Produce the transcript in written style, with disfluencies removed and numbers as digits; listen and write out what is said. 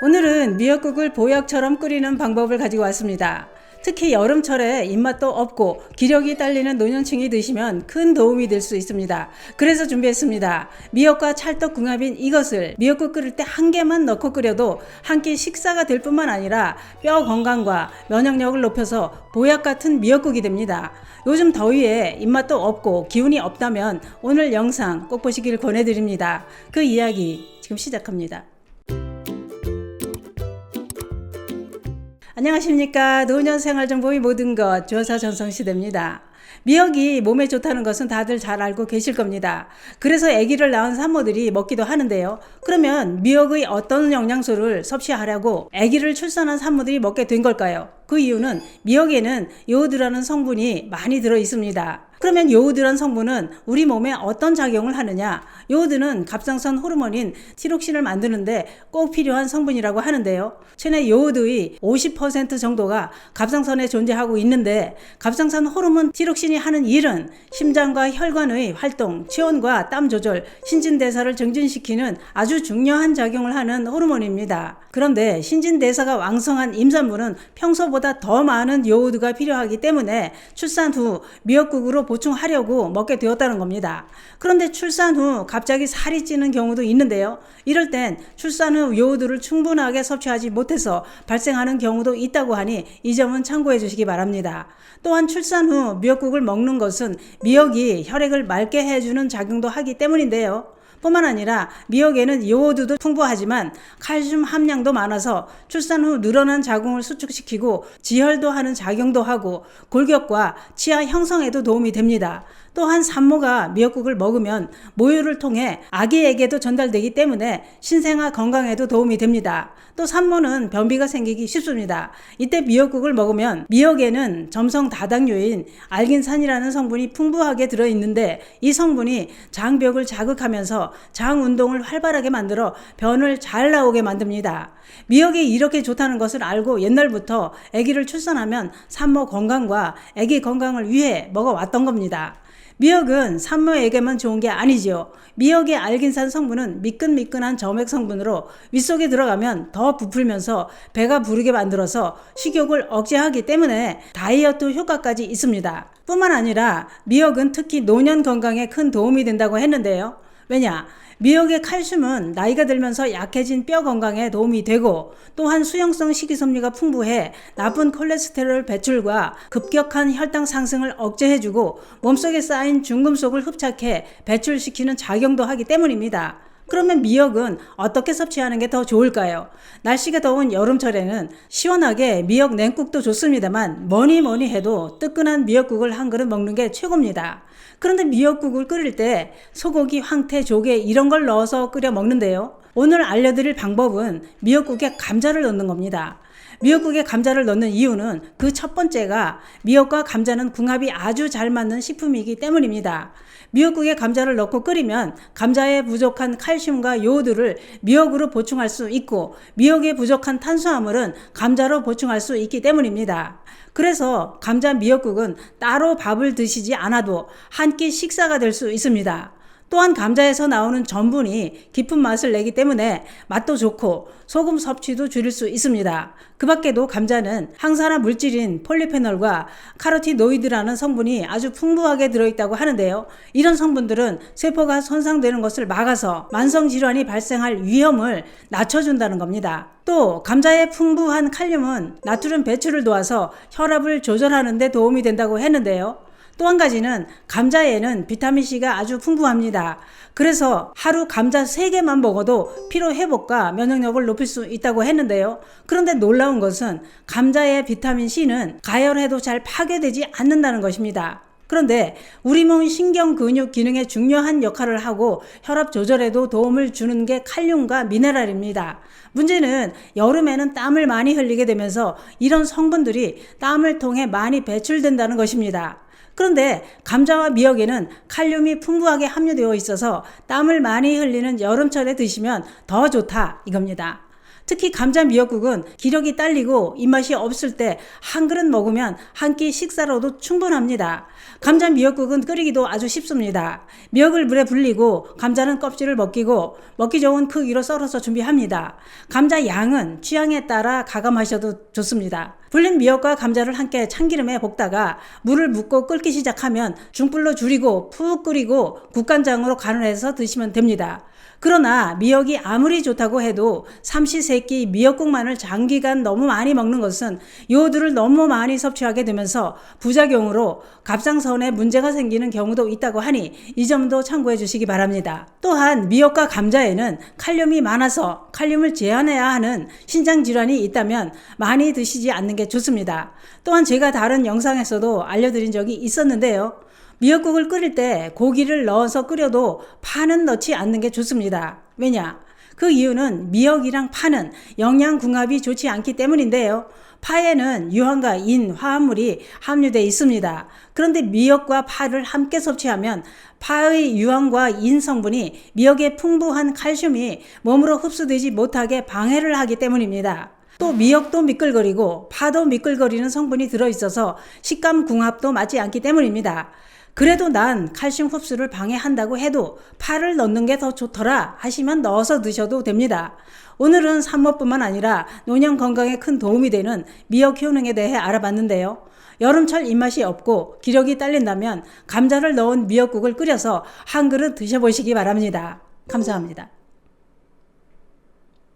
오늘은 미역국을 보약처럼 끓이는 방법을 가지고 왔습니다. 특히 여름철에 입맛도 없고 기력이 딸리는 노년층이 드시면 큰 도움이 될 수 있습니다. 그래서 준비했습니다. 미역과 찰떡궁합인 이것을 미역국 끓일 때 한 개만 넣고 끓여도 한 끼 식사가 될 뿐만 아니라 뼈 건강과 면역력을 높여서 보약 같은 미역국이 됩니다. 요즘 더위에 입맛도 없고 기운이 없다면 오늘 영상 꼭 보시길 권해드립니다. 그 이야기 지금 시작합니다. 안녕하십니까. 노년생활정보의 모든 것 조사전성시대입니다. 미역이 몸에 좋다는 것은 다들 잘 알고 계실 겁니다. 그래서 아기를 낳은 산모들이 먹기도 하는데요. 그러면 미역의 어떤 영양소를 섭취하려고 아기를 출산한 산모들이 먹게 된 걸까요? 그 이유는 미역에는 요오드라는 성분이 많이 들어 있습니다. 그러면 요오드란 성분은 우리 몸에 어떤 작용을 하느냐? 요오드는 갑상선 호르몬인 티록신을 만드는데 꼭 필요한 성분이라고 하는데요. 체내 요오드의 50% 정도가 갑상선에 존재하고 있는데 갑상선 호르몬 티록신이 하는 일은 심장과 혈관의 활동, 체온과 땀 조절, 신진대사를 증진시키는 아주 중요한 작용을 하는 호르몬입니다. 그런데 신진대사가 왕성한 임산부는 평소보다 더 많은 요오드가 필요하기 때문에 출산 후 미역국으로 보충하려고 먹게 되었다는 겁니다. 그런데 출산 후 갑자기 살이 찌는 경우도 있는데요. 이럴 땐 출산 후 요오드를 충분하게 섭취하지 못해서 발생하는 경우도 있다고 하니 이 점은 참고해 주시기 바랍니다. 또한 출산 후 미역국을 먹는 것은 미역이 혈액을 맑게 해주는 작용도 하기 때문인데요. 뿐만 아니라 미역에는 요오드도 풍부하지만 칼슘 함량도 많아서 출산 후 늘어난 자궁을 수축시키고 지혈도 하는 작용도 하고 골격과 치아 형성에도 도움이 됩니다. 또한 산모가 미역국을 먹으면 모유를 통해 아기에게도 전달되기 때문에 신생아 건강에도 도움이 됩니다. 또 산모는 변비가 생기기 쉽습니다. 이때 미역국을 먹으면 미역에는 점성 다당류인 알긴산이라는 성분이 풍부하게 들어있는데 이 성분이 장벽을 자극하면서 장 운동을 활발하게 만들어 변을 잘 나오게 만듭니다. 미역이 이렇게 좋다는 것을 알고 옛날부터 아기를 출산하면 산모 건강과 아기 건강을 위해 먹어왔던 겁니다. 미역은 산모에게만 좋은 게 아니지요. 미역의 알긴산 성분은 미끈미끈한 점액 성분으로 윗속에 들어가면 더 부풀면서 배가 부르게 만들어서 식욕을 억제하기 때문에 다이어트 효과까지 있습니다. 뿐만 아니라 미역은 특히 노년 건강에 큰 도움이 된다고 했는데요. 왜냐? 미역의 칼슘은 나이가 들면서 약해진 뼈 건강에 도움이 되고 또한 수용성 식이섬유가 풍부해 나쁜 콜레스테롤 배출과 급격한 혈당 상승을 억제해주고 몸속에 쌓인 중금속을 흡착해 배출시키는 작용도 하기 때문입니다. 그러면 미역은 어떻게 섭취하는 게 더 좋을까요? 날씨가 더운 여름철에는 시원하게 미역 냉국도 좋습니다만 뭐니 해도 뜨끈한 미역국을 한 그릇 먹는 게 최고입니다. 그런데 미역국을 끓일 때 소고기, 황태, 조개 이런 걸 넣어서 끓여 먹는데요. 오늘 알려드릴 방법은 미역국에 감자를 넣는 겁니다. 미역국에 감자를 넣는 이유는 그 첫 번째가 미역과 감자는 궁합이 아주 잘 맞는 식품이기 때문입니다. 미역국에 감자를 넣고 끓이면 감자에 부족한 칼슘과 요오드를 미역으로 보충할 수 있고 미역에 부족한 탄수화물은 감자로 보충할 수 있기 때문입니다. 그래서 감자 미역국은 따로 밥을 드시지 않아도 한 끼 식사가 될 수 있습니다. 또한 감자에서 나오는 전분이 깊은 맛을 내기 때문에 맛도 좋고 소금 섭취도 줄일 수 있습니다. 그 밖에도 감자는 항산화 물질인 폴리페놀과 카로티노이드라는 성분이 아주 풍부하게 들어있다고 하는데요. 이런 성분들은 세포가 손상되는 것을 막아서 만성질환이 발생할 위험을 낮춰준다는 겁니다. 또 감자의 풍부한 칼륨은 나트륨 배출을 도와서 혈압을 조절하는 데 도움이 된다고 했는데요. 또 한 가지는 감자에는 비타민C가 아주 풍부합니다. 그래서 하루 감자 3개만 먹어도 피로 회복과 면역력을 높일 수 있다고 했는데요. 그런데 놀라운 것은 감자의 비타민C는 가열해도 잘 파괴되지 않는다는 것입니다. 그런데 우리 몸 신경 근육 기능에 중요한 역할을 하고 혈압 조절에도 도움을 주는 게 칼륨과 미네랄입니다. 문제는 여름에는 땀을 많이 흘리게 되면서 이런 성분들이 땀을 통해 많이 배출된다는 것입니다. 그런데 감자와 미역에는 칼륨이 풍부하게 함유되어 있어서 땀을 많이 흘리는 여름철에 드시면 더 좋다 이겁니다. 특히 감자 미역국은 기력이 딸리고 입맛이 없을 때 한 그릇 먹으면 한 끼 식사로도 충분합니다. 감자 미역국은 끓이기도 아주 쉽습니다. 미역을 물에 불리고 감자는 껍질을 벗기고 먹기 좋은 크기로 썰어서 준비합니다. 감자 양은 취향에 따라 가감하셔도 좋습니다. 불린 미역과 감자를 함께 참기름에 볶다가 물을 붓고 끓기 시작하면 중불로 줄이고 푹 끓이고 국간장으로 간을 해서 드시면 됩니다. 그러나 미역이 아무리 좋다고 해도 삼시세끼 미역국만을 장기간 너무 많이 먹는 것은 요오들을 너무 많이 섭취하게 되면서 부작용으로 갑상선에 문제가 생기는 경우도 있다고 하니 이 점도 참고해 주시기 바랍니다. 또한 미역과 감자에는 칼륨이 많아서 칼륨을 제한해야 하는 신장질환이 있다면 많이 드시지 않는 게 좋습니다. 또한 제가 다른 영상에서도 알려드린 적이 있었는데요. 미역국을 끓일 때 고기를 넣어서 끓여도 파는 넣지 않는 게 좋습니다. 왜냐? 그 이유는 미역이랑 파는 영양궁합이 좋지 않기 때문인데요. 파에는 유황과 인, 화합물이 함유되어 있습니다. 그런데 미역과 파를 함께 섭취하면 파의 유황과 인 성분이 미역의 풍부한 칼슘이 몸으로 흡수되지 못하게 방해를 하기 때문입니다. 또 미역도 미끌거리고 파도 미끌거리는 성분이 들어있어서 식감 궁합도 맞지 않기 때문입니다. 그래도 난 칼슘 흡수를 방해한다고 해도 파를 넣는 게 더 좋더라 하시면 넣어서 드셔도 됩니다. 오늘은 산모뿐만 아니라 노년 건강에 큰 도움이 되는 미역 효능에 대해 알아봤는데요. 여름철 입맛이 없고 기력이 딸린다면 감자를 넣은 미역국을 끓여서 한 그릇 드셔보시기 바랍니다. 감사합니다.